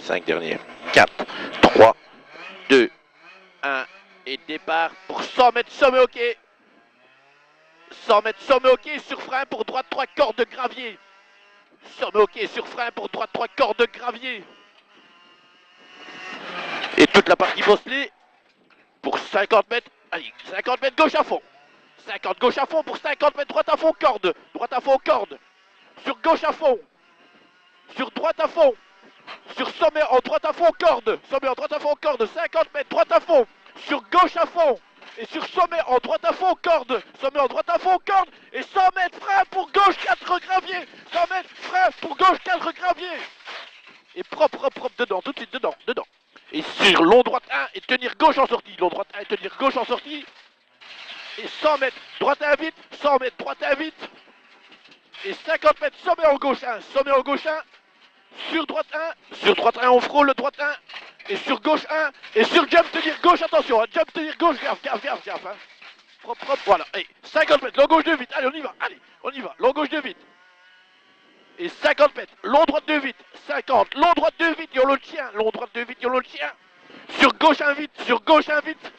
5 derniers. 4, 3, 2, 1. Et départ pour 100 mètres sommet au quai. 100 mètres sommet au quai sur frein pour droite 3 cordes de gravier. Sommet au quai sur frein pour droite 3 cordes de gravier. Et toute la partie bosselée pour 50 mètres. Allez, 50 mètres gauche à fond. 50 gauche à fond pour 50 mètres droite à fond corde. Droite à fond corde. Sur gauche à fond. Sur droite à fond. Sur sommet en droite à fond corde. Sommet en droite à fond corde. 50 mètres droite à fond. Sur gauche à fond. Et sur sommet en droite à fond corde. Sommet en droite à fond corde. Et 100 mètres frein pour gauche 4 graviers. 100 mètres frein pour gauche 4 graviers. Et propre dedans. Tout de suite dedans. Et sur long droite 1 et tenir gauche en sortie. Long droite 1 et tenir gauche en sortie. Et 100 mètres droite 1 vite. 100 mètres droite 1 vite. Et 50 mètres sommet en gauche 1. Sommet en gauche 1. Sur droite 1. Sur droite 1 on frôle le droite 1. Et sur gauche 1. Et sur jump tenir gauche, attention. Hein, jump tenir gauche, gaffe. Hein. Propre, voilà. Et 50 mètres, long gauche 2 vite. Allez, on y va. Long gauche 2 vite. Et 50 mètres, long droite 2 vite. 50, long droite 2 vite, yolo le chien. Long droite 2 vite, yolo le chien. Sur gauche 1 vite, sur gauche 1 vite.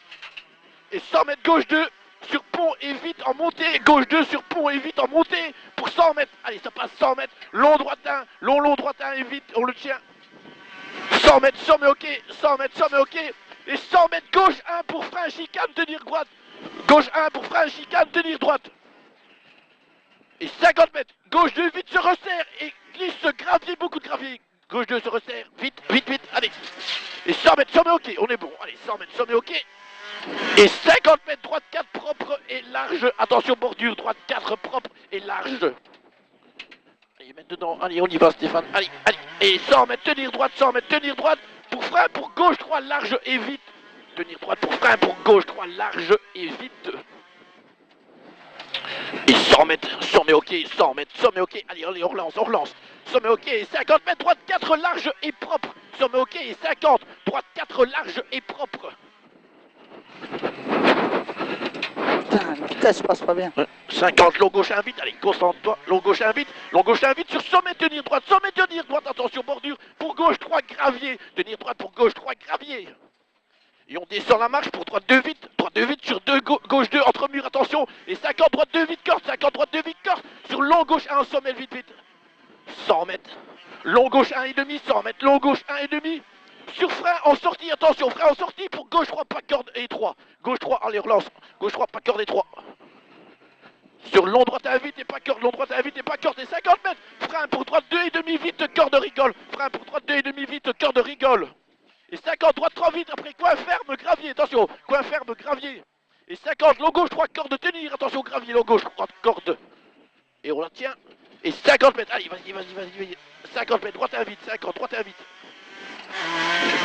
Et 100 mètres gauche 2. Sur pont et vite en montée, gauche 2 sur pont et vite en montée pour 100 mètres. Allez, ça passe 100 mètres, long droite 1, long droite 1 et vite, on le tient. 100 mètres, sommet ok, 100 mètres, sommet ok. Et 100 mètres, gauche 1 pour frein, chicane, tenir droite. Gauche 1 pour frein, chicane, tenir droite. Et 50 mètres, gauche 2, vite se resserre et glisse, gravier, beaucoup de gravier. Gauche 2 se resserre, vite, allez. Et 100 mètres, sommet ok, on est bon. Allez, 100 mètres, sommet ok. Et 50 mètres, droite 4 propre et large. Attention, bordure, droite 4 propre et large. Allez, mettre dedans. Allez, on y va, Stéphane. Allez. Et 100 mètres, tenir droite, 100 mètres, tenir droite. Pour frein, pour gauche 3, large et vite. Tenir droite pour frein, pour gauche 3, large et vite. Et 100 mètres, sommet ok, 100 mètres, sommet ok. Allez, on relance. Sommet ok, 50 mètres, droite 4, large et propre. Sommet ok, 50, droite 4, large et propre. Putain, la vitesse passe pas bien. 50, long gauche 1 vite, allez, concentre-toi, long gauche 1 vite, sur sommet, tenir droite, attention, bordure, pour gauche 3 gravier, tenir droite pour gauche 3 gravier. Et on descend la marche pour droite 2 vite, sur 2, gauche 2, entre murs, attention, et 50, droite 2 vite, corde, 50, droite 2 vite, corde, sur long gauche 1, sommet, vite. 100 mètres, long gauche 1 et demi, 100 mètres, long gauche 1 et demi. Sur frein en sortie, attention, frein en sortie pour gauche 3, pas corde et 3. Gauche 3, allez, relance. Gauche 3, pas corde et 3. Sur long droite 1 vite et pas corde, et 50 mètres. Frein pour droite 2 et demi vite, corde rigole. Frein pour droite 2 et demi vite, corde rigole. Et 50, droite 3 vite, après coin ferme, gravier, attention, coin ferme, gravier. Et 50, long gauche 3, corde, tenir, attention, gravier, long gauche 3, corde. Et on la tient. Et 50 mètres, allez, vas-y. 50 mètres, droite 1 vite, 50, droite 1 vite.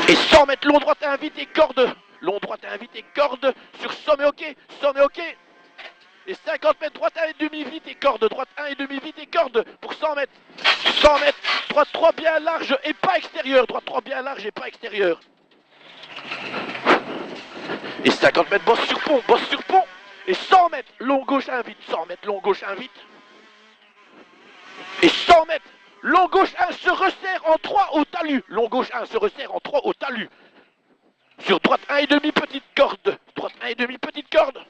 Et 100 mètres, long droite 1 vite et corde. Long droite 1 vite et corde. Sur sommet ok. Et 50 mètres, droite 1 et demi vite et corde. Droite 1 et demi vite et corde. Pour 100 mètres. 100 mètres, droite 3 bien large et pas extérieur. Droite 3 bien large et pas extérieur. Et 50 mètres, bosse sur pont. Et 100 mètres, long gauche 1 vite. 100 mètres, long gauche 1 vite. Et 100 mètres. Long gauche 1 se resserre en 3 au talus. Long gauche 1 se resserre en 3 au talus. Sur droite 1 et demi petite corde. Droite 1 et demi petite corde.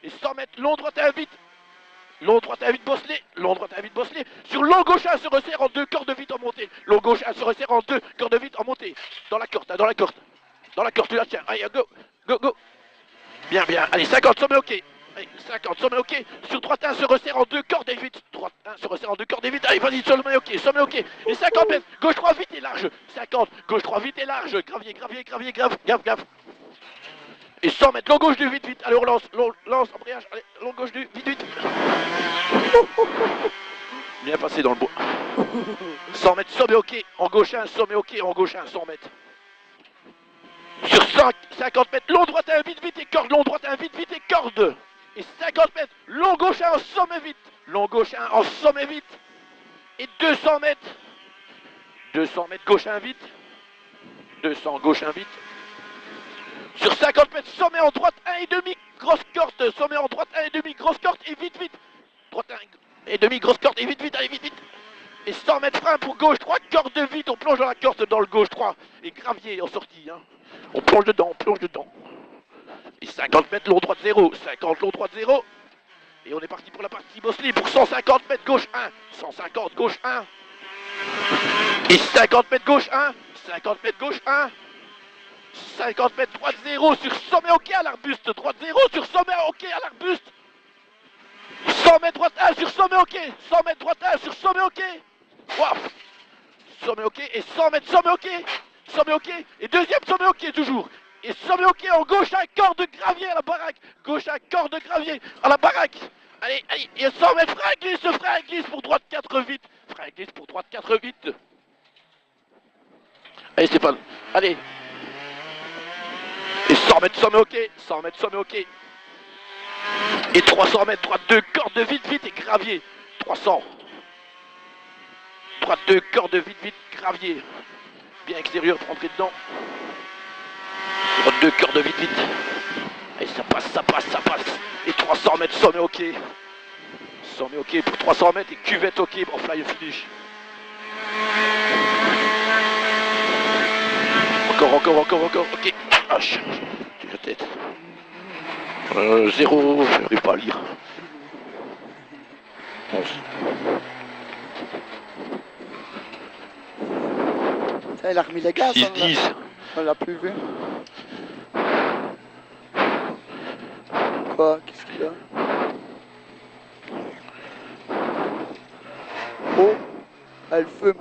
Et 100 mètres, long droite 1 vite. Long droite 1 vite bosselé. Sur long gauche 1 se resserre en 2 cordes vite en montée. Long gauche 1 se resserre en 2 cordes vite en montée. Dans la corde, tu la tiens. Allez, go. Bien. Allez, 50, sommet ok. Allez, 50, sommet ok. Sur droite 1 se resserre en 2 cordes et vite. Droite 1 se resserre en 2 cordes et vite. Allez, vas-y, sommet ok. Et 50 mètres, gauche 3 vite et large. 50, gauche 3 vite et large. Gravier, gaffe. Et 100 mètres, long gauche 2 vite. Allez, on lance, embrayage. Allez, long gauche 2, vite. Bien passé dans le bois. 100 mètres, sommet ok. En gauche 1, sommet ok. En gauche 1, 100 mètres. Sur 50 mètres, long droite 1 vite et corde. Long droite 1 vite et corde. Et 50 mètres, long gauche 1 en sommet vite. Long gauche 1 en sommet vite. Et 200 mètres. 200 mètres, gauche 1 vite. 200, gauche 1 vite. Sur 50 mètres, sommet en droite 1 et demi, grosse corde. Sommet en droite 1 et demi, grosse corde et vite. Droite 1 et demi, grosse corde et vite. Allez, vite. Et 100 mètres frein pour gauche 3, corde vite, on plonge dans la corde dans le gauche 3. Et gravier en sortie, hein. On plonge dedans, on plonge dedans. Et 50 mètres long droite 0, 50 long droite 0. Et on est parti pour la partie Mosley pour 150 mètres gauche 1, 150 gauche 1. Et 50 mètres gauche 1, 50 mètres gauche 1. 50 mètres droite 0 sur sommet ok à l'arbuste, droite 0 sur sommet ok à l'arbuste. 100 mètres droite 1 sur sommet ok, 100 mètres droite 1 sur sommet ok. Waouh. Sommet ok et 100 mètres sommet ok, sommet ok et deuxième sommet ok toujours. Et sommet ok en gauche à corps de gravier à la baraque, gauche à corps de gravier à la baraque. Allez, allez, et 100 mètres frein glisse pour droite 4 vite, frein glisse pour droite 4 vite. Allez Stéphane, allez. Et 100 mètres sommet ok, 100 mètres sommet ok. Et 300 mètres droite 2, corde vite vite et gravier. 300. Droite 2, corde vite vite, gravier. Bien extérieur, rentrer dedans. Droite 2, corde vite vite. Et ça passe, ça passe, ça passe. Et 300 mètres sommet ok. Sommet ok pour 300 mètres et cuvette ok en fly finish. Encore, ok. Ah, j'ai la tête. 0, je n'arrive pas à lire. 11. Ça, il a remis les gaz. 6, hein, 10. on l'a plus vu. Quoi? Qu'est-ce qu'il a? Oh, elle fume.